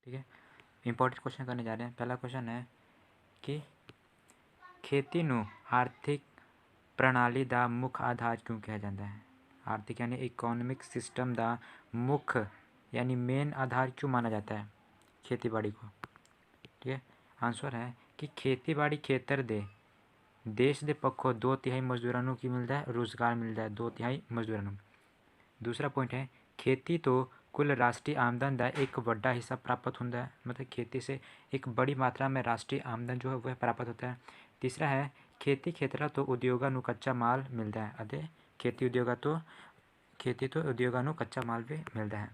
ठीक है। Important question करने जा रहे हैं। पहला क्वेश्चन है कि खेती ਨੂੰ आर्थिक प्रणाली ਦਾ मुख्य आधार क्यों कहा जाता है। आर्थिक यानी इकोनॉमिक सिस्टम ਦਾ मुख्य यानी मेन आधार क्यों माना जाता है खेती बाड़ी को। ठीक है। आंसर है कि खेती बाड़ी खेतर दे देश के पक्षों 2/3 मजदूरों को की मिलता है, रोजगार मिलता है 2/3 मजदूरों। दूसरा पॉइंट है खेती तो कुल राष्ट्रीय आमदन का एक बड़ा हिस्सा प्राप्त होता है, मतलब खेती से एक बड़ी मात्रा में राष्ट्रीय आमदन जो है वह प्राप्त होता है। तीसरा है खेती खेतरा तो उद्योगों को कच्चा माल मिलता है, अरे खेती तो उद्योगों को कच्चा माल भी मिलता है।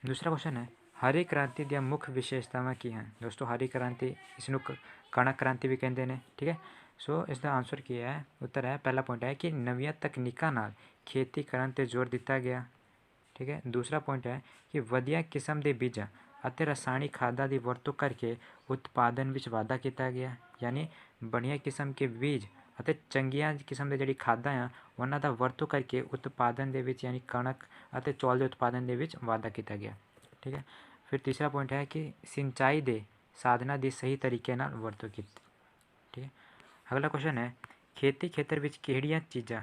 दूसरा क्वेश्चन है हरी क्रांति दी मुख्य विशेषतावां की हैं। दोस्तों हरी क्रांति इसनों कणक क्रांति भी कहते हैं। ठीक है। सो इसका आंसर किया है, उत्तर है पहला पॉइंट है कि नवीं तकनीकों नाल खेती करन ते जोर दिता गया। ठीक है। दूसरा पॉइंट है कि वधिया किस्म के बीजां ਅਤੇ रसायनिक खादां की वरतों करके उत्पादन विच वाधा किया गया, यानी बढ़िया किस्म के बीज ਅਤੇ ਚੰਗੀਆਂ किस्म की ਜਿਹੜੀ ਖਾਦਾਂ ਆ ਉਹਨਾਂ ਦਾ ਵਰਤੋਂ ਕਰਕੇ उत्पादन ਦੇ ਵਿੱਚ यानी कणक ਅਤੇ चौल के उत्पादन ਦੇ ਵਿੱਚ वाधा किया गया। ठीक है। फिर तीसरा पॉइंट है कि सिंचाई के साधना की सही तरीके नाल वरतों की। ठीक है। अगला क्वेश्चन है खेती खेतर विच किहड़ियां चीज़ां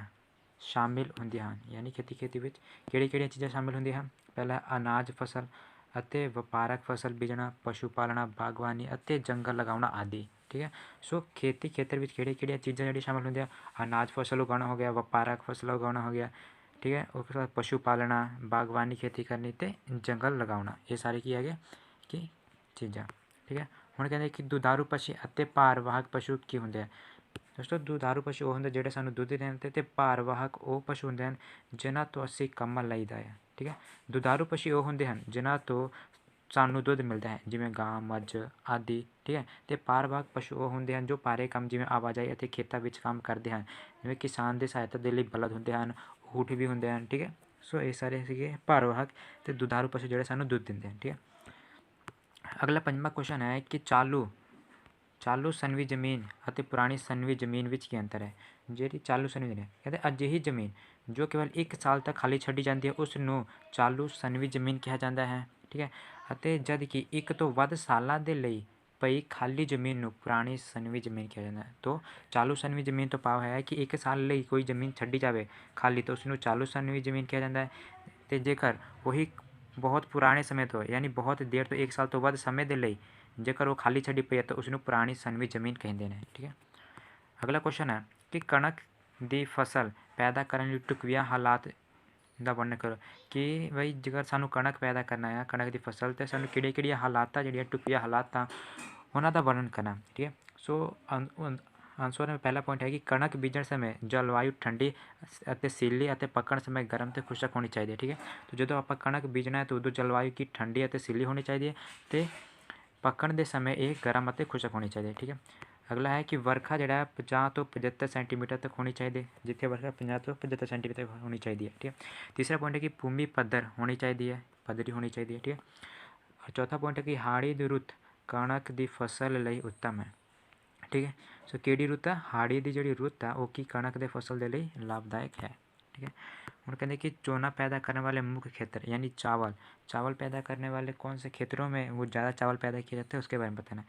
शामिल होंदियां हन, यानी खेती विच किहड़ियां चीज़ां शामिल होंदियां हन। पहला अनाज फसल ਅਤੇ ਵਪਾਰਕ फसल बीजना, पशु पालना, बागवानी ਅਤੇ जंगल लगाना आदि। ठीक है। सो खेती खेतर में किहड़ियां चीज़ां जिहड़ियां शामिल होंदियां, अनाज फसल उगाना हो गया, वपारक फसल उगाना हो गया। ठीक है। उसके बाद पशु पालना, बागवानी खेती करनी ते जंगल लगाना, ये सारे की है कि चीज़ां। ठीक है। हुण कहंदे कि दुधारू पशु ਅਤੇ भारवाहक पशु की होंदे हैं। दोस्तों दुधारू पशु वो होंगे जिहड़े सानूं दुध देंदे ते भारवाहक वो पशु होंदे हैं जिन्हां तो असीं काम लईदा है। ठीक है। दुधारू पशु वो होंदे हैं जिन्हां तो सानूं दुध मिलता है जिवें गां मੱਝ आदि। ठीक है। तो भारवाहक पशु वो होंदे हैं जो भारे काम जिवें आवाजाई ਅਤੇ खेतों में काम करते हैं, जिवें किसान की सहायता के लिए बलद होंदे हैं, ऊँट भी होंदे हैं। ठीक है। सो ये सारे सीगे भारवाहक ते दुधारू पशु जिहड़े सानूं दुध दिंदे हैं। ठीक है। अगला पंजवां क्वेश्चन है कि चालू सनवी जमीन ਅਤੇ पुरानी सनवी जमीन विच की अंतर है। ਜਿਹੜੀ चालू सनवी जमीन कहते अजिही जमीन जो केवल 1 साल तक खाली ਛੱਡੀ ਜਾਂਦੀ ਹੈ ਉਸ ਨੂੰ ਚਾਲੂ ਸਨਵੀ ਜ਼ਮੀਨ ਕਿਹਾ ਜਾਂਦਾ ਹੈ। ਠੀਕ ਹੈ। ਅਤੇ ਜਦ ਕਿ ਇੱਕ ਤੋਂ ਵੱਧ ਸਾਲਾਂ ਦੇ ਲਈ ਪਈ ਖਾਲੀ ਜ਼ਮੀਨ ਨੂੰ ਪੁਰਾਣੀ ਸਨਵੀ ਜ਼ਮੀਨ ਕਿਹਾ ਜਾਂਦਾ ਹੈ। तो चालू सनवी ਜ਼ਮੀਨ ਤੋਂ ਭਾਵ ਹੈ ਕਿ 1 ਸਾਲ ਲਈ ਕੋਈ ਜ਼ਮੀਨ ਛੱਡੀ ਜਾਵੇ ਖਾਲੀ ਤਾਂ ਉਸ ਨੂੰ ਚਾਲੂ ਸਨਵੀ ਜ਼ਮੀਨ ਕਿਹਾ ਜਾਂਦਾ ਹੈ। ਅਤੇ ਜੇਕਰ ਉਹੀ बहुत पुराने समय तो यानी बहुत देर तो 1 साल तो वध समय के लिए जेकर वो खाली छड़ी पई है तो उसनूं पुरानी सनवी जमीन कहते हैं। ठीक है। अगला क्वेश्चन है कि कणक की फसल पैदा करने लिए ढुकवियां हालात का वर्णन करो। कि बई जेकर सानूं कणक पैदा करना है, कणक की फसल, तो सानूं किहड़ियां हालात जिहड़ियां ढुकवियां हालात उन्हां दा वर्णन करना। ठीक है। सो आंसर में पहला पॉइंट है कि कणक बीजण समय जलवायु ठंडी ਅਤੇ ਸੀਲੀ ਅਤੇ पकण समय गर्म तो खुशक होनी चाहिए। ठीक है। तो जो आप कणक बीजना है तो उदों जलवायु की ठंडी ਅਤੇ ਸੀਲੀ होनी चाहिए तो पकण के समय ये गर्म ਅਤੇ खुशक होनी चाहिए। ठीक है। अगला है कि वर्खा जिहड़ा 50 तो 75 सेंटीमीटर तक होनी चाहिए, जिथे वर्खा 50 तो 75 सेंटीमीटर तक होनी चाहिए। ठीक है। तीसरा पॉइंट है कि भूमि पद्धर होनी चाहिए, पद्धरी होनी चाहिए। ठीक है। चौथा पॉइंट है कि हाड़ी दी रुत कणक की फसल लई उत्तम है। ठीक है। सो किहड़ी रुत है, हाड़ी की जिहड़ी रुत है वो की कणक के फसल के लिए लाभदायक है। ठीक है। हुण कहते कि चोना पैदा करने वाले मुख्य क्षेत्र यानी चावल पैदा करने वाले कौन से क्षेत्रों में वो ज़्यादा चावल पैदा किए जाते हैं उसके बारे में बताना।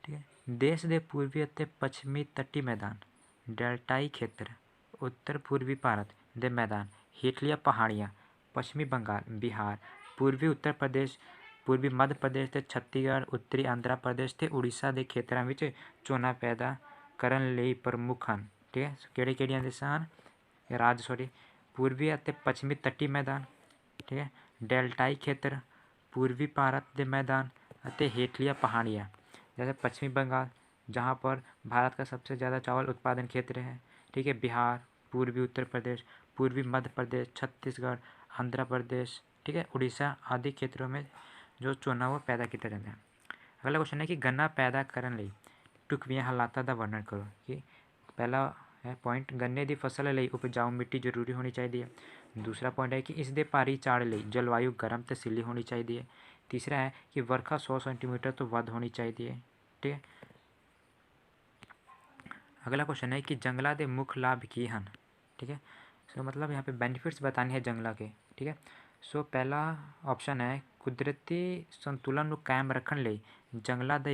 ठीक है। देश के पूर्वी और पश्चिमी तटीय मैदान, डेल्टाई क्षेत्र, उत्तर पूर्वी भारत के मैदान, हेठलियां पहाड़ियाँ, पश्चिमी बंगाल, बिहार, पूर्वी उत्तर प्रदेश, पूर्वी मध्य प्रदेश ते छत्तीसगढ़, उत्तरी आंध्र प्रदेश ते उड़ीसा के खेतरां विच झोना पैदा करन लई प्रमुख हैं। ठीक है। किहड़े देशां हन राज पूर्वी और पश्चिमी तटीय मैदान। ठीक है। डेल्टाई क्षेत्र, पूर्वी भारत के मैदान और हेठलियां पहाड़ियाँ, जैसे पश्चिमी बंगाल जहाँ पर भारत का सबसे ज़्यादा चावल उत्पादन क्षेत्र है। ठीक है। बिहार, पूर्वी उत्तर प्रदेश, पूर्वी मध्य प्रदेश, छत्तीसगढ़, आंध्र प्रदेश, ठीक है, उड़ीसा आदि क्षेत्रों में जो झोना वो पैदा किया जाता है। अगला क्वेश्चन है कि गन्ना पैदा करने लई ढुकवियां हालातां का वर्णन करो। कि पहला है पॉइंट गन्ने की फसल लई उपजाऊ मिट्टी जरूरी होनी चाहिए। दूसरा पॉइंट है कि इसके भारी झाड़ लई जलवायु गर्म तो सीली होनी चाहिए। तीसरा है कि वर्खा 100 सेंटीमीटर तो वध होनी चाहिए। ठीक है। अगला क्वेश्चन है कि जंगलों के मुख्य लाभ की हैं। ठीक है। सो मतलब यहाँ पे बेनिफिट्स बताने हैं जंगलों के। ठीक है। सो पहला ऑप्शन है ਕੁਦਰਤੀ ਸੰਤੁਲਨ ਨੂੰ ਕਾਇਮ ਰੱਖਣ ਲਈ ਜੰਗਲਾਂ ਦਾ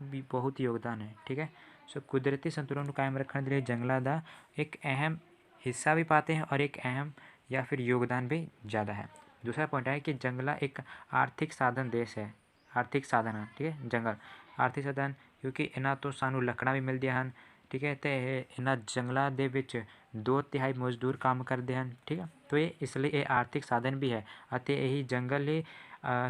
ਵੀ ਬਹੁਤ ਯੋਗਦਾਨ ਹੈ। ठीक है, सो कुदरती संतुलन को कायम रखने के लिए जंगलों का एक अहम हिस्सा भी पाते हैं और एक अहम या फिर योगदान भी ज़्यादा है। दूसरा पॉइंट है कि जंगला एक आर्थिक साधन देश है, आर्थिक साधन है। ठीक है, जंगल आर्थिक साधन क्योंकि इन्हों तो सानू लकड़ा भी मिलदियां हैं। ठीक है, तो इन्होंने जंगलों के विच 2/3 मजदूर काम करते हैं। ठीक है, तो ये इसलिए ये आर्थिक साधन भी है और यही जंगल ही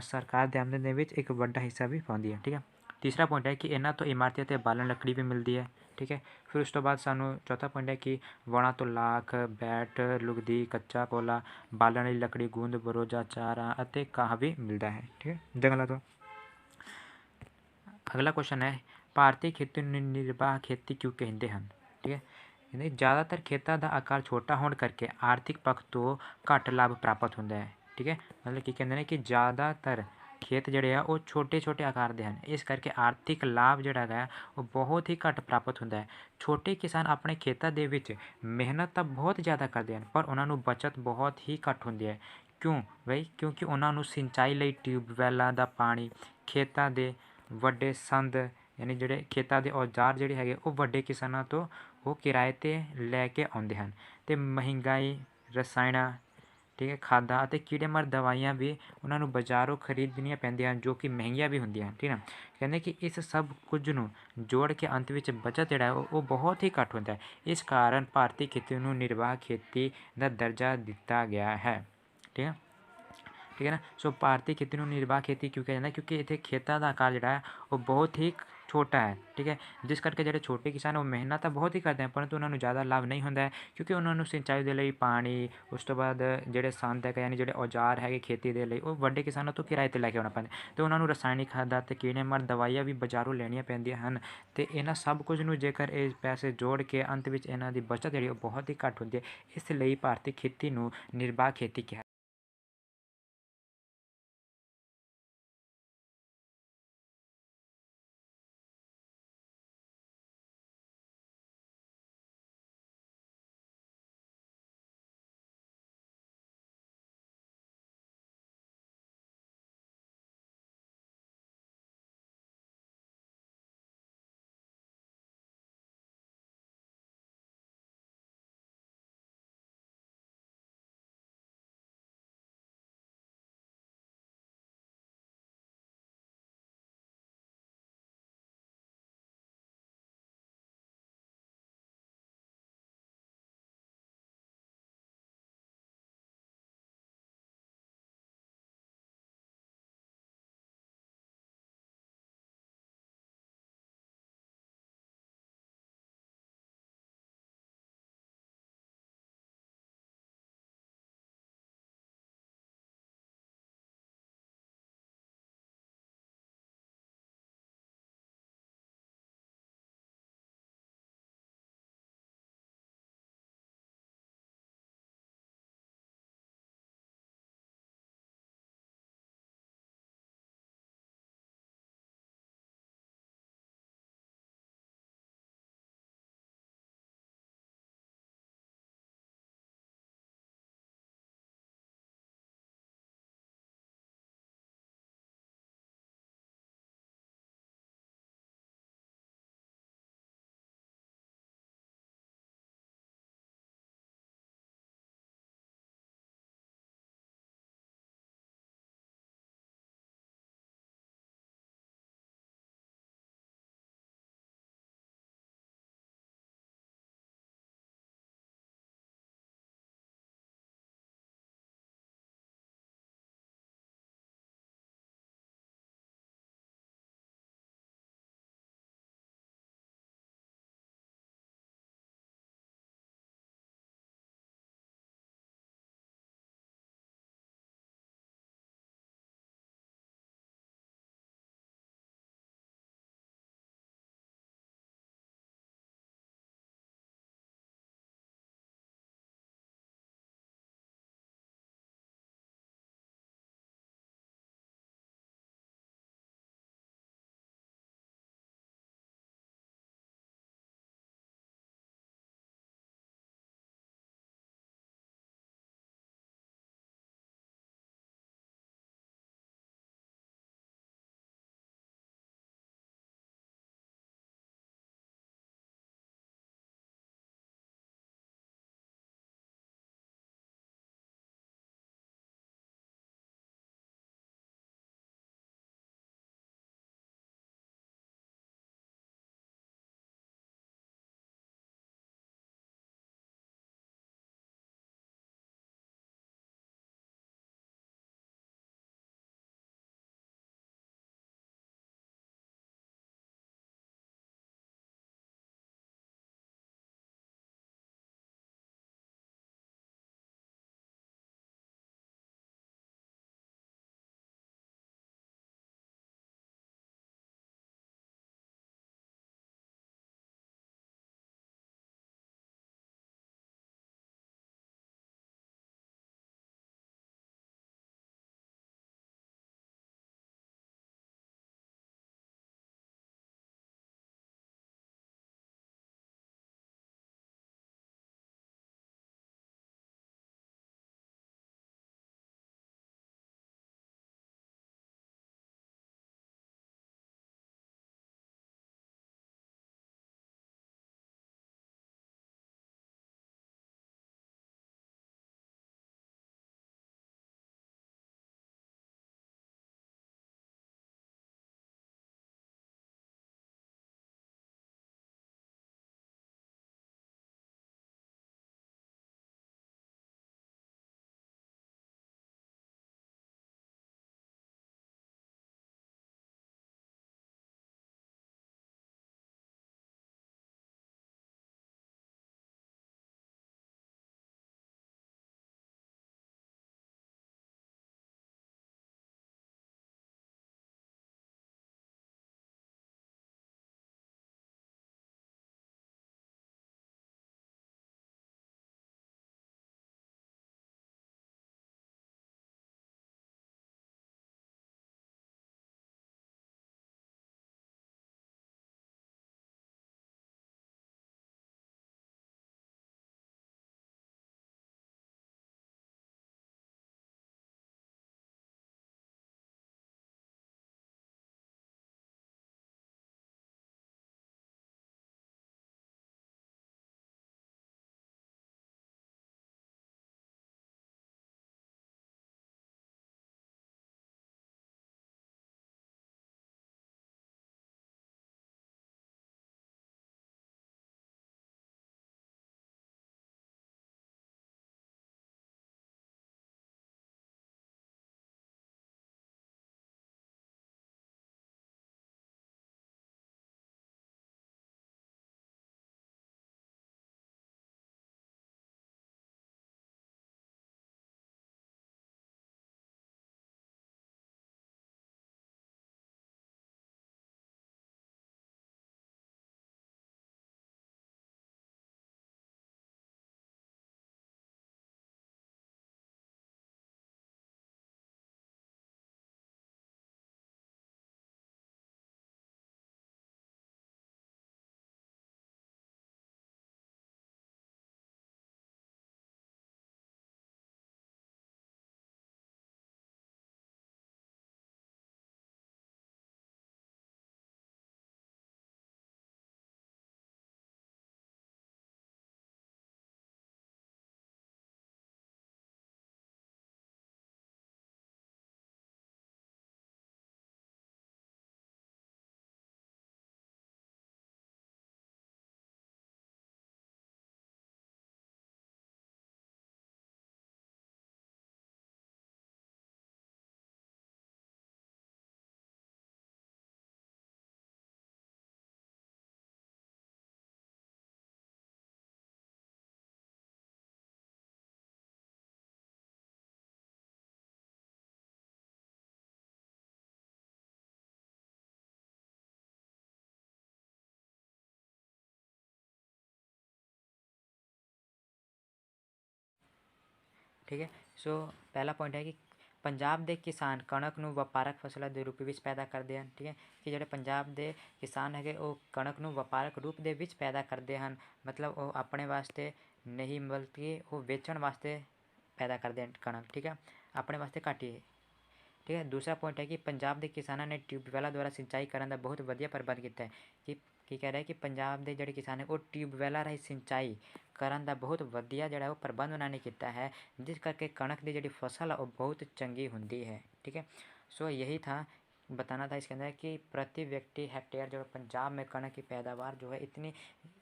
सरकार के आमदन के एक बड़ा हिस्सा भी पाती है। ठीक है, तीसरा पॉइंट है कि इन्हों तो इमारती और बालन लकड़ी भी मिलती है। ठीक है, फिर उस तो बाद सानू चौथा पॉइंट है कि वणा तो लाख, बैट, लुगदी, कच्चा कोला, बालन वाली लकड़ी, गूंद, बरोजा, चारा और काह भी मिलता है। ठीक है, जंगलों तो। अगला क्वेश्चन है भारतीय खेती निर्वाह खेती क्यों कहते हैं। ठीक है, ਕਹਿੰਦੇ ज़्यादातर खेतों का आकार छोटा होने करके आर्थिक पक्ष तो घट लाभ प्राप्त होता है। ठीक है, मतलब कि कहते हैं कि ज़्यादातर खेत जोड़े आ वो छोटे छोटे आकार के हैं, इस करके आर्थिक लाभ जोड़ा है वो बहुत ही घट प्राप्त होता है। छोटे किसान अपने खेतों के विच मेहनत तो बहुत ज़्यादा करते हैं पर उन्होंने बचत बहुत ही घट होती है। क्यों बई, क्योंकि उन्होंने सिंचाई लिए ट्यूबवैलों का पानी, खेतों के ਵੱਡੇ ਸੰਦ यानी ਜਿਹੜੇ खेतों के औजार ਜਿਹੜੇ ਹੈਗੇ ਉਹ ਵੱਡੇ ਕਿਸਾਨਾਂ ਤੋਂ ਉਹ ਕਿਰਾਏ 'ਤੇ ਲੈ ਕੇ ਆਉਂਦੇ ਹਨ ਅਤੇ ਮਹਿੰਗਾਈ ਰਸਾਇਣਾ ਠੀਕ ਹੈ ਖਾਦਾਂ ਅਤੇ ਕੀੜੇਮਾਰ ਦਵਾਈਆਂ ਵੀ ਉਹਨਾਂ ਨੂੰ ਬਾਜ਼ਾਰੋਂ ਖਰੀਦਣੀਆਂ ਪੈਂਦੀਆਂ ਹਨ ਜੋ ਕਿ ਮਹਿੰਗੀਆਂ ਵੀ ਹੁੰਦੀਆਂ ਹਨ। ਠੀਕ ਹੈ, ਕਹਿੰਦੇ ਕਿ ਇਸ ਸਭ ਕੁਝ ਨੂੰ ਜੋੜ ਕੇ ਅੰਤ ਵਿੱਚ ਬਚਤ ਜਿਹੜਾ ਉਹ ਬਹੁਤ ਹੀ ਘੱਟ ਹੁੰਦਾ ਹੈ। ਇਸ ਕਾਰਨ ਭਾਰਤੀ ਖੇਤੀ ਨੂੰ ਨਿਰਵਾਹ ਖੇਤੀ ਦਾ ਦਰਜਾ ਦਿੱਤਾ ਗਿਆ ਹੈ। ठीक है, ठीक है ना। सो भारतीय खेती ਨੂੰ ਨਿਰਵਾਹ खेती क्यों कहा जाता है क्योंकि इतने खेतों का आकार जोड़ा है वो बहुत ही छोटा है। ठीक है, जिस करके जो छोटे किसान वो मेहनत तो बहुत ही करते हैं परंतु उन्होंने ज़्यादा लाभ नहीं होता है क्योंकि उन्होंने सिंचाई के लिए पानी उस तो बाद जोड़े संद है यानी जो औजार है खेती के लिए वो बड़े किसानों तो किराए पर लैके आना पैंदा तो उन्होंने रसायनिक खादा तो कीड़ेमार दवाइयाँ भी बाजारों लैनिया पैंदियां हैं। तो इन्होंने सब कुछ ਨੂੰ जेकर ये पैसे जोड़ के अंत में इन्हों की बचत जी बहुत ही घट होती है। इसलिए भारतीय खेती ਨੂੰ निर्वाह खेती कहा। ठीक है। सो पहला पॉइंट है कि पंजाब ਦੇ किसान कणक ਨੂੰ ਵਪਾਰਕ ਫਸਲਾਂ ਦੇ ਰੂਪ ਵਿੱਚ ਪੈਦਾ ਕਰਦੇ ਹਨ। ਠੀਕ ਹੈ ਕਿ ਜਿਹੜੇ ਪੰਜਾਬ ਦੇ ਕਿਸਾਨ ਹੈਗੇ ਉਹ ਕਣਕ ਨੂੰ ਵਪਾਰਕ ਰੂਪ ਦੇ ਵਿੱਚ ਪੈਦਾ ਕਰਦੇ ਹਨ, ਮਤਲਬ ਉਹ ਆਪਣੇ ਵਾਸਤੇ ਨਹੀਂ ਬਲਕਿ ਉਹ ਵੇਚਣ ਵਾਸਤੇ ਪੈਦਾ ਕਰਦੇ ਹਨ ਕਣਕ। ਠੀਕ ਹੈ, ਆਪਣੇ ਵਾਸਤੇ ਘੱਟ ਹੀ। ਠੀਕ ਹੈ। ਦੂਸਰਾ ਪੁਆਇੰਟ ਹੈ ਕਿ ਪੰਜਾਬ ਦੇ ਕਿਸਾਨਾਂ ਨੇ ਟਿਊਬਵੈਲਾਂ ਦੁਆਰਾ ਸਿੰਚਾਈ ਕਰਨ ਦਾ ਬਹੁਤ ਵਧੀਆ ਪ੍ਰਬੰਧ ਕੀਤਾ ਹੈ। ਕਿ ਕੀ ਕਹਿ ਰਿਹਾ ਕਿ ਪੰਜਾਬ ਦੇ ਜਿਹੜੇ ਕਿਸਾਨ ਹੈ ਉਹ ਟਿਊਬਵੈਲਾਂ ਰਾਹੀਂ ਸਿੰਚਾਈ ਕਰਨ ਦਾ ਬਹੁਤ ਵਧੀਆ ਜਿਹੜਾ ਉਹ ਪ੍ਰਬੰਧ ਉਹਨਾਂ ਨੇ ਕੀਤਾ ਹੈ, ਜਿਸ ਕਰਕੇ ਕਣਕ ਦੀ ਜਿਹੜੀ फसल है वो बहुत चंगी होती है। ठीक है। सो यही था, बताना था इसके अंदर कि प्रति व्यक्ति हेक्टेयर जो पंजाब में कणक की पैदावार जो है इतनी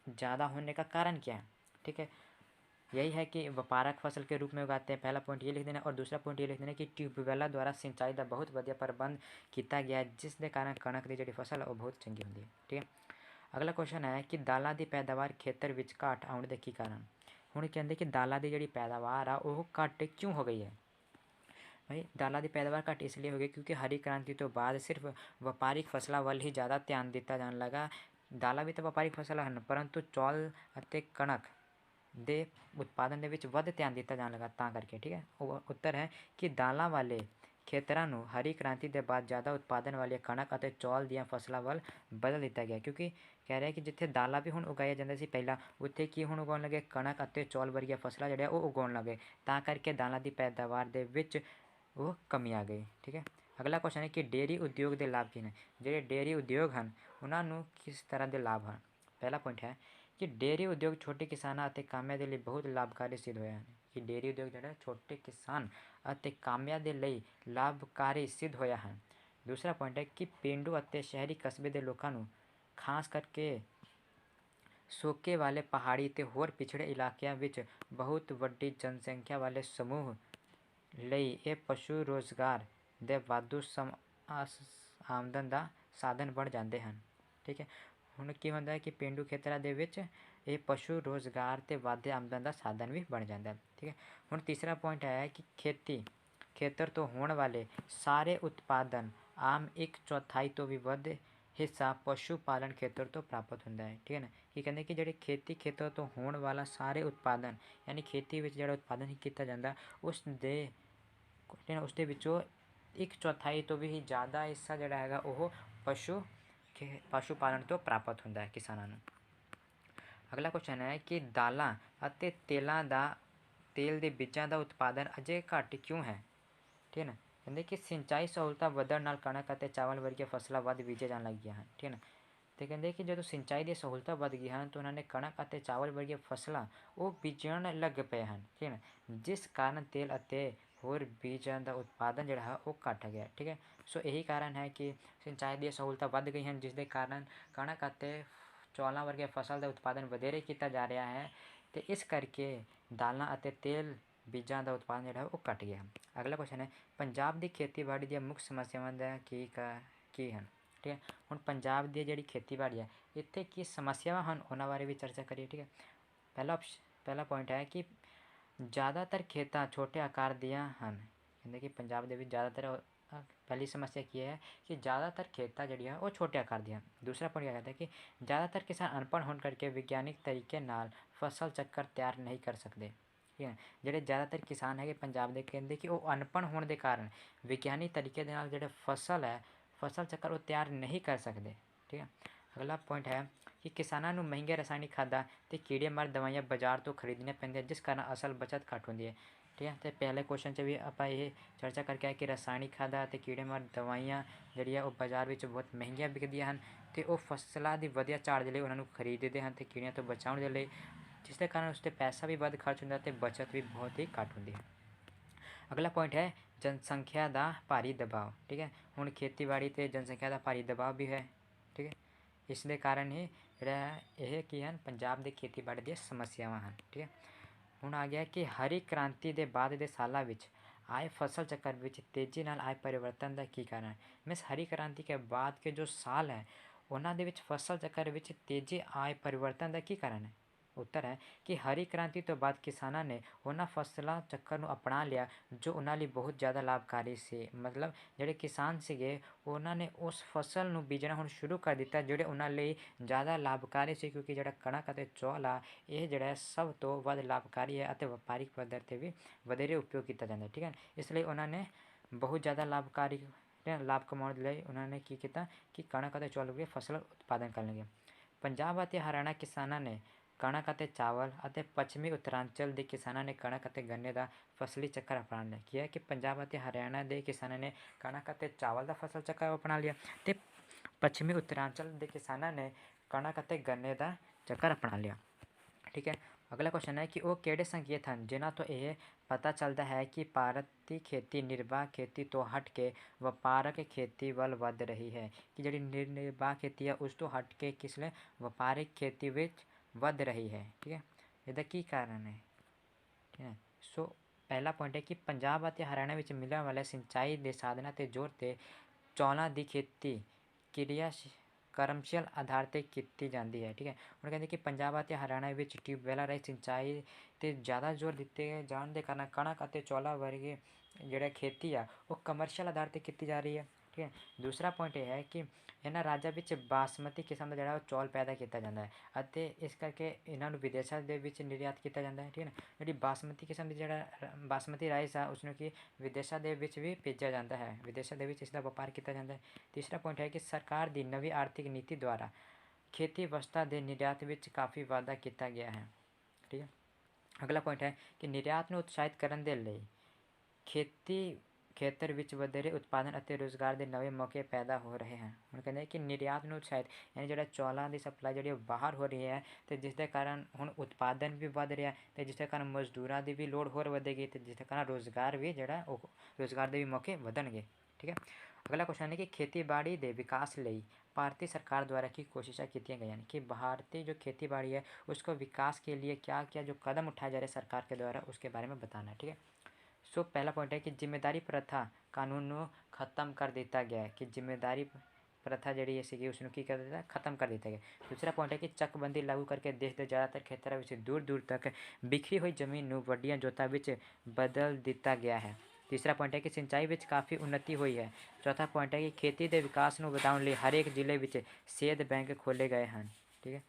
ज़्यादा होने का कारण क्या है। ठीक है, यही है कि व्यापारक फसल के रूप में उगाते हैं। पहला पॉइंट ये लिख देना, और दूसरा पॉइंट ये लिख देना कि ट्यूबवैलों द्वारा सिंचाई का बहुत ਵਧੀਆ प्रबंध किया गया है, जिसके कारण कणक की जी फसल है वो बहुत चंगी होती है। ठीक है। अगला क्वेश्चन है कि दालों की पैदावार खेतर में घट आने के की कारण। ਹੁਣ ਕਹਿੰਦੇ कि दालों की जी पैदावार आ वो घट क्यों हो गई है। भाई दालों की पैदावार घट इसलिए हो गई क्योंकि हरी क्रांति तो बाद सिर्फ व्यापारिक फसलों वाल ही ज़्यादा ध्यान दिता जाने लगा। दालों भी तो व्यापारिक फसल हैं, परंतु चौल ਅਤੇ कणक ਦੇ ਉਤਪਾਦਨ ਦੇ ਵਿੱਚ ਵੱਧ ਧਿਆਨ ਦਿੱਤਾ ਜਾਣ ਲੱਗਾ ਤਾਂ ਕਰਕੇ। ਠੀਕ ਹੈ। ਉਹ ਉੱਤਰ ਹੈ ਕਿ ਦਾਲਾਂ ਵਾਲੇ ਖੇਤਰਾਂ ਨੂੰ ਹਰੀ ਕ੍ਰਾਂਤੀ ਦੇ ਬਾਅਦ ਜ਼ਿਆਦਾ ਉਤਪਾਦਨ ਵਾਲੀਆਂ ਕਣਕ ਅਤੇ ਚੌਲ ਦੀਆਂ ਫਸਲਾਂ ਵੱਲ ਬਦਲ ਦਿੱਤਾ ਗਿਆ, ਕਿਉਂਕਿ ਕਹਿ ਰਿਹਾ ਕਿ ਜਿੱਥੇ ਦਾਲਾਂ ਵੀ ਹੁਣ ਉਗਾਈਆਂ ਜਾਂਦੀਆਂ ਸੀ ਪਹਿਲਾਂ, ਉੱਥੇ ਕੀ ਹੁਣ ਉਗਾਉਣ ਲੱਗੇ ਕਣਕ ਅਤੇ ਚੌਲ ਵਰਗੀਆਂ ਫਸਲਾਂ ਜਿਹੜੀਆਂ ਉਹ ਉਗਾਉਣ ਲੱਗੇ, ਤਾਂ ਕਰਕੇ ਦਾਲਾਂ ਦੀ ਪੈਦਾਵਾਰ ਦੇ ਵਿੱਚ ਉਹ ਕਮੀ ਆ ਗਈ। ਠੀਕ ਹੈ। ਅਗਲਾ ਕੁਐਸਚਨ ਹੈ ਕਿ ਡੇਅਰੀ ਉਦਯੋਗ ਦੇ ਲਾਭ ਕੀ ਨੇ। ਜਿਹੜੇ ਡੇਅਰੀ ਉਦਯੋਗ ਹਨ ਉਹਨਾਂ ਨੂੰ ਕਿਸ ਤਰ੍ਹਾਂ ਦੇ ਲਾਭ ਹਨ। ਪਹਿਲਾ ਪੁਆਇੰਟ ਹੈ कि डेयरी उद्योग छोटे किसानों ਅਤੇ ਕਾਮਿਆਂ ਦੇ ਲਈ ਬਹੁਤ ਲਾਭਕਾਰੀ ਸਿੱਧ ਹੋਇਆ ਹਨ। ਕਿ ਡੇਅਰੀ ਉਦਯੋਗ ਜਿਹੜਾ ਛੋਟੇ ਕਿਸਾਨ ਅਤੇ ਕਾਮਿਆਂ ਦੇ ਲਈ ਲਾਭਕਾਰੀ ਸਿੱਧ ਹੋਇਆ ਹੈ। ਦੂਸਰਾ ਪੁਆਇੰਟ ਹੈ ਕਿ ਪੇਂਡੂ ਅਤੇ ਸ਼ਹਿਰੀ ਕਸਬੇ ਦੇ ਲੋਕਾਂ ਨੂੰ ਖਾਸ ਕਰਕੇ ਸੋਕੇ ਵਾਲੇ ਪਹਾੜੀ ਅਤੇ ਹੋਰ ਪਿਛੜੇ ਇਲਾਕਿਆਂ ਵਿੱਚ ਬਹੁਤ ਵੱਡੀ ਜਨਸੰਖਿਆ ਵਾਲੇ ਸਮੂਹ ਲਈ ਇਹ ਪਸ਼ੂ ਰੋਜ਼ਗਾਰ ਦੇ ਵਾਧੂ ਆਮਦਨ ਦਾ ਸਾਧਨ ਬਣ ਜਾਂਦੇ ਹਨ। ਠੀਕ ਹੈ। ਹੁਣ ਕੀ ਹੁੰਦਾ ਹੈ ਕਿ ਪੇਂਡੂ ਖੇਤਰਾਂ ਦੇ ਵਿੱਚ ਇਹ ਪਸ਼ੂ ਰੋਜ਼ਗਾਰ ਅਤੇ ਵਾਧੇ ਆਮਦਨ ਦਾ ਸਾਧਨ ਵੀ ਬਣ ਜਾਂਦਾ ਹੈ। ਠੀਕ ਹੈ। ਹੁਣ ਤੀਸਰਾ ਪੁਆਇੰਟ ਹੈ ਕਿ ਖੇਤੀ ਖੇਤਰ ਤੋਂ ਹੋਣ ਵਾਲੇ ਸਾਰੇ ਉਤਪਾਦਨ ਆਮ 1/4 ਤੋਂ ਵੀ ਵੱਧ ਹਿੱਸਾ ਪਸ਼ੂ ਪਾਲਣ ਖੇਤਰ ਤੋਂ ਪ੍ਰਾਪਤ ਹੁੰਦਾ ਹੈ। ਠੀਕ ਹੈ ਨਾ। ਕੀ ਕਹਿੰਦੇ ਕਿ ਜਿਹੜੇ ਖੇਤੀ ਖੇਤਰ ਤੋਂ ਹੋਣ ਵਾਲਾ ਸਾਰੇ ਉਤਪਾਦਨ, ਯਾਨੀ ਖੇਤੀ ਵਿੱਚ ਜਿਹੜਾ ਉਤਪਾਦਨ ਕੀਤਾ ਜਾਂਦਾ ਉਸਦੇ ਵਿੱਚੋਂ 1/4 ਤੋਂ ਵੀ ਜ਼ਿਆਦਾ ਹਿੱਸਾ ਜਿਹੜਾ ਹੈਗਾ ਉਹ ਪਸ਼ੂ ਪਾਲਣ ਤੋਂ ਪ੍ਰਾਪਤ ਹੁੰਦਾ ਹੈ ਕਿਸਾਨਾਂ ਨੂੰ। ਅਗਲਾ ਕੁਐਸਚਨ ਹੈ ਕਿ ਦਾਲਾਂ ਅਤੇ ਤੇਲ ਦੇ ਬੀਜਾਂ ਦਾ ਉਤਪਾਦਨ ਅਜੇ ਘੱਟ ਕਿਉਂ ਹੈ। ਠੀਕ ਹੈ ਨਾ। ਕਹਿੰਦੇ ਕਿ ਸਿੰਚਾਈ ਸਹੂਲਤਾਂ ਵਧਣ ਨਾਲ ਕਣਕ ਅਤੇ ਚਾਵਲ ਵਰਗੀਆਂ ਫਸਲਾਂ ਵੱਧ ਬੀਜੀਆਂ ਜਾਣ ਲੱਗੀਆਂ ਹਨ। ਠੀਕ ਹੈ ਨਾ। ਅਤੇ ਕਹਿੰਦੇ ਕਿ ਜਦੋਂ ਸਿੰਚਾਈ ਦੀਆਂ ਸਹੂਲਤਾਂ ਵੱਧ ਗਈਆਂ ਹਨ ਤਾਂ ਉਹਨਾਂ ਨੇ ਕਣਕ ਅਤੇ ਚਾਵਲ ਵਰਗੀਆਂ ਫਸਲਾਂ ਉਹ ਬੀਜਣ ਲੱਗ ਪਏ ਹਨ। ਠੀਕ ਹੈ ਨਾ। ਜਿਸ ਕਾਰਨ ਤੇਲ ਅਤੇ ਹੋਰ ਬੀਜਾਂ ਦਾ ਉਤਪਾਦਨ ਜਿਹੜਾ ਹੈ ਉਹ ਘੱਟ ਗਿਆ। ਠੀਕ ਹੈ। ਸੋ ਇਹੀ ਕਾਰਨ ਹੈ ਕਿ ਸਿੰਚਾਈ ਦੀਆਂ ਸਹੂਲਤਾਂ ਵੱਧ ਗਈਆਂ ਹਨ, ਜਿਸ ਦੇ ਕਾਰਨ ਕਣਕ ਅਤੇ ਚੌਲਾਂ ਵਰਗੇ ਫਸਲ ਦਾ ਉਤਪਾਦਨ ਵਧੇਰੇ ਕੀਤਾ ਜਾ ਰਿਹਾ ਹੈ, ਅਤੇ ਇਸ ਕਰਕੇ ਦਾਲਾਂ ਅਤੇ ਤੇਲ ਬੀਜਾਂ ਦਾ ਉਤਪਾਦਨ ਜਿਹੜਾ ਉਹ ਘੱਟ ਗਿਆ। ਅਗਲਾ ਕੁਐਸਚਨ ਹੈ ਪੰਜਾਬ ਦੀ ਖੇਤੀਬਾੜੀ ਦੀਆਂ ਮੁੱਖ ਸਮੱਸਿਆਵਾਂ ਦਾ ਕੀ ਹਨ। ਠੀਕ ਹੈ। ਹੁਣ ਪੰਜਾਬ ਦੀ ਜਿਹੜੀ ਖੇਤੀਬਾੜੀ ਹੈ ਇੱਥੇ ਕੀ ਸਮੱਸਿਆਵਾਂ ਹਨ ਉਹਨਾਂ ਬਾਰੇ ਵੀ ਚਰਚਾ ਕਰੀਏ। ਠੀਕ ਹੈ। ਪਹਿਲਾ ਪੁਆਇੰਟ ਹੈ ਕਿ ਜ਼ਿਆਦਾਤਰ ਖੇਤਾਂ ਛੋਟੇ ਆਕਾਰ ਦੀਆਂ ਹਨ। ਕਹਿੰਦੇ ਕਿ ਪੰਜਾਬ ਦੇ ਵਿੱਚ ਜ਼ਿਆਦਾਤਰ ਪਹਿਲੀ ਸਮੱਸਿਆ ਕੀ ਹੈ ਕਿ ਜ਼ਿਆਦਾਤਰ ਖੇਤਾਂ ਜਿਹੜੀਆਂ ਉਹ ਛੋਟੇ ਆਕਾਰ ਦੀਆਂ। ਦੂਸਰਾ ਪੁਆਇੰਟ ਇਹ ਕਹਿੰਦਾ ਕਿ ਜ਼ਿਆਦਾਤਰ ਕਿਸਾਨ ਅਨਪੜ੍ਹ ਹੋਣ ਕਰਕੇ ਵਿਗਿਆਨਿਕ ਤਰੀਕੇ ਨਾਲ ਫਸਲ ਚੱਕਰ ਤਿਆਰ ਨਹੀਂ ਕਰ ਸਕਦੇ। ਠੀਕ ਹੈ। ਜਿਹੜੇ ਜ਼ਿਆਦਾਤਰ ਕਿਸਾਨ ਹੈਗੇ ਪੰਜਾਬ ਦੇ, ਕਹਿੰਦੇ ਕਿ ਉਹ ਅਨਪੜ੍ਹ ਹੋਣ ਦੇ ਕਾਰਨ ਵਿਗਿਆਨਿਕ ਤਰੀਕੇ ਦੇ ਨਾਲ ਜਿਹੜੇ ਫਸਲ ਚੱਕਰ ਉਹ ਤਿਆਰ ਨਹੀਂ ਕਰ ਸਕਦੇ। ਠੀਕ ਹੈ। ਅਗਲਾ ਪੁਆਇੰਟ ਹੈ ਕਿ ਕਿਸਾਨਾਂ ਨੂੰ ਮਹਿੰਗੇ ਰਸਾਇਣਿਕ ਖਾਦਾਂ ਅਤੇ ਕੀੜੇ ਮਾਰ ਦਵਾਈਆਂ ਬਾਜ਼ਾਰ ਤੋਂ ਖਰੀਦਣੀਆਂ ਪੈਂਦੀਆਂ, ਜਿਸ ਕਾਰਨ ਅਸਲ ਬਚਤ ਘੱਟ ਹੁੰਦੀ ਹੈ। ਠੀਕ ਹੈ। ਅਤੇ ਪਹਿਲੇ ਕੁਐਸਚਨ 'ਚ ਵੀ ਆਪਾਂ ਇਹ ਚਰਚਾ ਕਰਕੇ ਆਏ ਕਿ ਰਸਾਇਣਿਕ ਖਾਦਾਂ ਅਤੇ ਕੀੜੇ ਮਾਰ ਦਵਾਈਆਂ ਜਿਹੜੀਆਂ ਉਹ ਬਾਜ਼ਾਰ ਵਿੱਚ ਬਹੁਤ ਮਹਿੰਗੀਆਂ ਵਿਕਦੀਆਂ ਹਨ, ਅਤੇ ਉਹ ਫਸਲਾਂ ਦੀ ਵਧੀਆ ਝਾੜ ਦੇ ਲਈ ਉਹਨਾਂ ਨੂੰ ਖਰੀਦਦੇ ਹਨ ਅਤੇ ਕੀੜਿਆਂ ਤੋਂ ਬਚਾਉਣ ਦੇ ਲਈ, ਜਿਸ ਦੇ ਕਾਰਨ ਉਸ 'ਤੇ ਪੈਸਾ ਵੀ ਵੱਧ ਖਰਚ ਹੁੰਦਾ ਅਤੇ ਬਚਤ ਵੀ ਬਹੁਤ ਹੀ ਘੱਟ ਹੁੰਦੀ ਹੈ। ਅਗਲਾ ਪੁਆਇੰਟ ਹੈ ਜਨਸੰਖਿਆ ਦਾ ਭਾਰੀ ਦਬਾਅ। ਠੀਕ ਹੈ। ਹੁਣ ਖੇਤੀਬਾੜੀ 'ਤੇ ਜਨਸੰਖਿਆ ਦਾ ਭਾਰੀ ਦਬਾਅ ਵੀ ਹੈ। ਠੀਕ ਹੈ। ਇਸ ਦੇ ਕਾਰਨ ਹੀ ਜਿਹੜਾ ਇਹ ਕੀ ਹਨ ਪੰਜਾਬ ਦੇ ਖੇਤੀਬਾੜੀ ਦੀਆਂ ਸਮੱਸਿਆਵਾਂ ਹਨ। ਠੀਕ ਹੈ। ਹੁਣ ਆ ਗਿਆ ਕਿ ਹਰੀ ਕ੍ਰਾਂਤੀ ਦੇ ਬਾਅਦ ਦੇ ਸਾਲਾਂ ਵਿੱਚ ਆਏ फसल चक्र ਵਿੱਚ ਤੇਜ਼ੀ ਨਾਲ ਆਏ परिवर्तन ਦਾ ਕੀ ਕਾਰਨ ਹੈ। मीन्स हरी क्रांति के बाद के जो साल है ਉਹਨਾਂ ਦੇ ਵਿੱਚ फसल ਚੱਕਰ ਵਿੱਚ ਤੇਜ਼ੀ ਆਏ परिवर्तन ਦਾ ਕੀ ਕਾਰਨ ਹੈ। ਉੱਤਰ ਹੈ ਕਿ ਹਰੀ ਕ੍ਰਾਂਤੀ ਤੋਂ ਬਾਅਦ ਕਿਸਾਨਾਂ ਨੇ ਉਹਨਾਂ ਫਸਲਾਂ ਚੱਕਰ ਨੂੰ ਅਪਣਾ ਲਿਆ ਜੋ ਉਹਨਾਂ ਲਈ ਬਹੁਤ ਜ਼ਿਆਦਾ ਲਾਭਕਾਰੀ ਸੀ। ਮਤਲਬ ਜਿਹੜੇ ਕਿਸਾਨ ਸੀਗੇ ਉਹਨਾਂ ਨੇ ਉਸ ਫਸਲ ਨੂੰ ਬੀਜਣਾ ਹੁਣ ਸ਼ੁਰੂ ਕਰ ਦਿੱਤਾ ਜਿਹੜੇ ਉਹਨਾਂ ਲਈ ਜ਼ਿਆਦਾ ਲਾਭਕਾਰੀ ਸੀ, ਕਿਉਂਕਿ ਜਿਹੜਾ ਕਣਕ ਅਤੇ ਚੌਲ ਆ ਇਹ ਜਿਹੜਾ ਹੈ ਸਭ ਤੋਂ ਵੱਧ ਲਾਭਕਾਰੀ ਹੈ ਅਤੇ ਵਪਾਰਿਕ ਪੱਧਰ 'ਤੇ ਵੀ ਵਧੇਰੇ ਉਪਯੋਗ ਕੀਤਾ ਜਾਂਦਾ ਹੈ। ਠੀਕ ਹੈ, ਇਸ ਲਈ ਉਹਨਾਂ ਨੇ ਬਹੁਤ ਜ਼ਿਆਦਾ ਲਾਭਕਾਰੀ ਲਾਭ ਕਮਾਉਣ ਦੇ ਲਈ ਉਹਨਾਂ ਨੇ ਕੀ ਕੀਤਾ ਕਿ ਕਣਕ ਅਤੇ ਚੌਲ ਦੀ ਫਸਲ ਉਤਪਾਦਨ ਕਰਨ ਲੱਗੇ। ਪੰਜਾਬ ਅਤੇ ਹਰਿਆਣਾ ਕਿਸਾਨਾਂ ਨੇ ਕਣਕ ਅਤੇ ਚਾਵਲ ਅਤੇ ਪੱਛਮੀ ਉੱਤਰਾਂਚਲ ਦੇ ਕਿਸਾਨਾਂ ਨੇ ਕਣਕ ਅਤੇ ਗੰਨੇ ਦਾ ਫਸਲੀ ਚੱਕਰ ਅਪਣਾ ਲਿਆ। ਕੀ ਹੈ ਕਿ ਪੰਜਾਬ ਅਤੇ ਹਰਿਆਣਾ ਦੇ ਕਿਸਾਨਾਂ ਨੇ ਕਣਕ ਅਤੇ ਚਾਵਲ ਦਾ ਫਸਲ ਚੱਕਰ ਅਪਣਾ ਲਿਆ ਅਤੇ ਪੱਛਮੀ ਉੱਤਰਾਂਚਲ ਦੇ ਕਿਸਾਨਾਂ ਨੇ ਕਣਕ ਅਤੇ ਗੰਨੇ ਦਾ ਚੱਕਰ ਅਪਣਾ ਲਿਆ। ਠੀਕ ਹੈ, ਅਗਲਾ ਕੁਐਸਚਨ ਹੈ ਕਿ ਉਹ ਕਿਹੜੇ ਸੰਕੇਤ ਹਨ ਜਿਨ੍ਹਾਂ ਤੋਂ ਇਹ ਪਤਾ ਚੱਲਦਾ ਹੈ ਕਿ ਭਾਰਤ ਦੀ ਖੇਤੀ ਨਿਰਬਾਹ ਖੇਤੀ ਤੋਂ ਹਟ ਕੇ ਵਪਾਰਕ ਖੇਤੀ ਵੱਲ ਵੱਧ ਰਹੀ ਹੈ। ਕਿ ਜਿਹੜੀ ਨਿਰਬਾਹ ਖੇਤੀ ਹੈ ਉਸ ਤੋਂ ਹਟ ਕੇ ਕਿਸ ਲਈ ਵਪਾਰਿਕ ਖੇਤੀ ਵਿੱਚ ਵੱਧ ਰਹੀ ਹੈ। ਠੀਕ ਹੈ, ਇਹਦਾ ਕੀ ਕਾਰਨ ਹੈ? ਠੀਕ ਹੈ, ਸੋ ਪਹਿਲਾ ਪੁਆਇੰਟ ਹੈ ਕਿ ਪੰਜਾਬ ਅਤੇ ਹਰਿਆਣਾ ਵਿੱਚ ਮਿਲਣ ਵਾਲੇ ਸਿੰਚਾਈ ਦੇ ਸਾਧਨਾਂ 'ਤੇ ਜ਼ੋਰ 'ਤੇ ਚੌਲਾਂ ਦੀ ਖੇਤੀ ਕਿਰਿਆ ਕਰਮਸ਼ੀਲ ਆਧਾਰ 'ਤੇ ਕੀਤੀ ਜਾਂਦੀ ਹੈ। ਠੀਕ ਹੈ, ਹੁਣ ਕਹਿੰਦੇ ਕਿ ਪੰਜਾਬ ਅਤੇ ਹਰਿਆਣਾ ਵਿੱਚ ਟਿਊਬਵੈੱਲਾਂ ਰਾਹੀਂ ਸਿੰਚਾਈ 'ਤੇ ਜ਼ਿਆਦਾ ਜ਼ੋਰ ਦਿੱਤੇ ਜਾਣ ਦੇ ਕਾਰਨ ਕਣਕ ਅਤੇ ਚੌਲਾਂ ਵਰਗੇ ਜਿਹੜਾ ਖੇਤੀ ਆ ਉਹ ਕਮਰਸ਼ੀਅਲ ਆਧਾਰ 'ਤੇ ਕੀਤੀ ਜਾ ਰਹੀ ਹੈ। ਠੀਕ ਹੈ, ਦੂਸਰਾ ਪੁਆਇੰਟ ਇਹ ਹੈ ਕਿ ਇਹਨਾਂ ਰਾਜਾਂ ਵਿੱਚ ਬਾਸਮਤੀ ਕਿਸਮ ਦਾ ਜਿਹੜਾ ਉਹ ਚੌਲ ਪੈਦਾ ਕੀਤਾ ਜਾਂਦਾ ਹੈ ਅਤੇ ਇਸ ਕਰਕੇ ਇਹਨਾਂ ਨੂੰ ਵਿਦੇਸ਼ਾਂ ਦੇ ਵਿੱਚ ਨਿਰਯਾਤ ਕੀਤਾ ਜਾਂਦਾ ਹੈ। ਠੀਕ ਹੈ ਨਾ, ਜਿਹੜੀ ਬਾਸਮਤੀ ਕਿਸਮ ਦੀ ਜਿਹੜਾ ਬਾਸਮਤੀ ਰਾਈਸ ਆ ਉਸਨੂੰ ਕਿ ਵਿਦੇਸ਼ਾਂ ਦੇ ਵਿੱਚ ਵੀ ਭੇਜਿਆ ਜਾਂਦਾ ਹੈ, ਵਿਦੇਸ਼ਾਂ ਦੇ ਵਿੱਚ ਇਸ ਦਾ ਵਪਾਰ ਕੀਤਾ ਜਾਂਦਾ ਹੈ। ਤੀਸਰਾ ਪੁਆਇੰਟ ਹੈ ਕਿ ਸਰਕਾਰ ਦੀ ਨਵੀਂ ਆਰਥਿਕ ਨੀਤੀ ਦੁਆਰਾ ਖੇਤੀ ਵਸਤਾਂ ਦੇ ਨਿਰਯਾਤ ਵਿੱਚ ਕਾਫੀ ਵਾਧਾ ਕੀਤਾ ਗਿਆ ਹੈ। ਠੀਕ ਹੈ, ਅਗਲਾ ਪੁਆਇੰਟ ਹੈ ਕਿ ਨਿਰਯਾਤ ਨੂੰ ਉਤਸ਼ਾਹਿਤ ਕਰਨ ਦੇ ਲਈ ਖੇਤੀ ਖੇਤਰ ਵਿੱਚ ਵਧੇਰੇ ਉਤਪਾਦਨ ਅਤੇ ਰੁਜ਼ਗਾਰ ਦੇ ਨਵੇਂ ਮੌਕੇ ਪੈਦਾ ਹੋ ਰਹੇ ਹਨ। ਹੁਣ ਕਹਿੰਦੇ ਕਿ ਨਿਰਯਾਤ ਨੂੰ ਉਤਸ਼ਾਹਿਤ ਯਾਨੀ ਜਿਹੜਾ ਚੌਲਾਂ ਦੀ ਸਪਲਾਈ ਜਿਹੜੀ ਬਾਹਰ ਹੋ ਰਹੀ ਹੈ ਅਤੇ ਜਿਸ ਦੇ ਕਾਰਨ ਹੁਣ ਉਤਪਾਦਨ ਵੀ ਵੱਧ ਰਿਹਾ ਅਤੇ ਜਿਸ ਦੇ ਕਾਰਨ ਮਜ਼ਦੂਰਾਂ ਦੀ ਵੀ ਲੋੜ ਹੋਰ ਵਧੇਗੀ ਅਤੇ ਜਿਸ ਦੇ ਕਾਰਨ ਰੁਜ਼ਗਾਰ ਵੀ ਜਿਹੜਾ ਉਹ ਰੁਜ਼ਗਾਰ ਦੇ ਵੀ ਮੌਕੇ ਵਧਣਗੇ। ਠੀਕ ਹੈ, ਅਗਲਾ ਕੁਐਸਚਨ ਹੈ ਕਿ ਖੇਤੀਬਾੜੀ ਦੇ ਵਿਕਾਸ ਲਈ भारतीय सरकार द्वारा की कोशिशें की गई हैं कि भारतीय जो खेती बाड़ी है उसको विकास के लिए क्या क्या जो कदम उठाए जा रहे हैं सरकार के द्वारा उसके बारे में बताना है। ठीक है, सो पहला पॉइंट है कि जिम्मेदारी प्रथा कानून को ख़त्म कर दिया गया है कि जिम्मेदारी प्रथा जी सी उसमें की कर दिता खत्म कर दिया गया। दूसरा पॉइंट है कि चकबंदी लागू करके देश के ज़्यादातर खेतरों में दूर दूर तक बिखरी हुई जमीन को वड्डियां जोतां विच बदल दिता गया है। तीसरा पॉइंट है कि सिंचाई में काफ़ी उन्नति हुई है। चौथा पॉइंट है कि खेती के विकास को बढ़ाने लिए हर एक जिले में सेहत बैंक खोले गए हैं। ठीक है,